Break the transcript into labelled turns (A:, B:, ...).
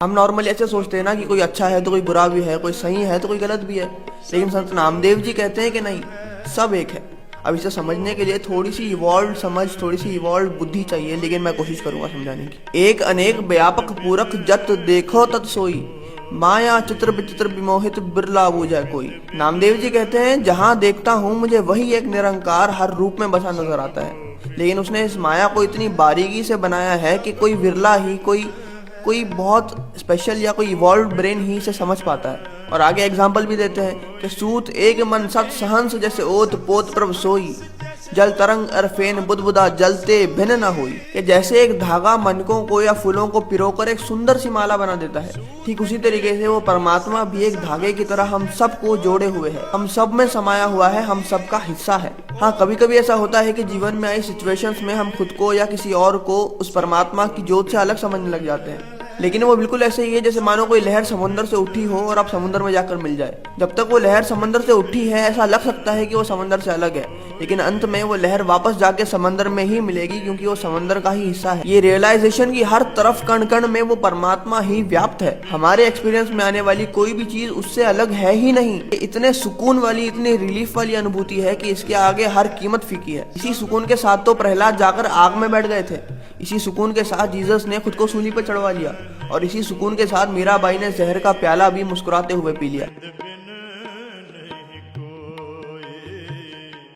A: हम नॉर्मली ऐसे सोचते हैं ना कि कोई अच्छा है तो कोई बुरा भी है, कोई सही है तो कोई गलत भी है, लेकिन संत नामदेव जी कहते हैं कि नहीं, सब एक है। अब इसे समझने के लिए थोड़ी सी इवॉल्व समझ, थोड़ी सी इवॉल्व बुद्धि चाहिए, लेकिन मैं कोशिश करूंगा समझाने की। एक अनेक व्यापक पूरक जत देखो तत् सोई, माया चित्र विचित्र विमोहित बिरला बूझा कोई। नामदेव जी कहते हैं जहां देखता हूं मुझे वही एक निरंकार हर रूप में बसा नजर आता है, लेकिन उसने इस माया को इतनी बारीकी से बनाया है कि कोई विरला ही, कोई बहुत स्पेशल या कोई इवॉल्व ब्रेन ही इसे समझ पाता है। और आगे एग्जाम्पल भी देते हैं कि सूत एक मन सत सहंस जैसे ओत पोत प्रभ सोई, जल तरंग अरफेन बुदबुदा जलते भिन्न न हुई। कि जैसे एक धागा मनकों को या फूलों को पिरोकर एक सुंदर सी माला बना देता है, ठीक उसी तरीके से वो परमात्मा भी एक धागे की तरह हम सबको जोड़े हुए है, हम सब में समाया हुआ है, हम सबका हिस्सा है। हाँ, कभी कभी ऐसा होता है कि जीवन में आई सिचुएशंस में हम खुद को या किसी और को उस परमात्मा की जोत से अलग समझने लग जाते हैं, लेकिन वो बिल्कुल ऐसे ही है जैसे मानो कोई लहर समुद्र से उठी हो और आप समुद्र में जाकर मिल जाए। जब तक वो लहर समुद्र से उठी है ऐसा लग सकता है कि वो समुद्र से अलग है, लेकिन अंत में वो लहर वापस जाके समंदर में ही मिलेगी, क्योंकि वो समंदर का ही हिस्सा है। ये रियलाइजेशन की हर तरफ कण कण में वो परमात्मा ही व्याप्त है। हमारे एक्सपीरियंस में आने वाली कोई भी चीज उससे अलग है ही नहीं। इतने सुकून वाली, इतनी रिलीफ वाली अनुभूति है कि इसके आगे हर कीमत फीकी है। इसी सुकून के साथ तो प्रहलाद जाकर आग में बैठ गए थे, इसी सुकून के साथ जीसस ने खुद को सूली पर चढ़वा लिया, और इसी सुकून के साथ मीराबाई ने जहर का प्याला भी मुस्कुराते हुए पी लिया।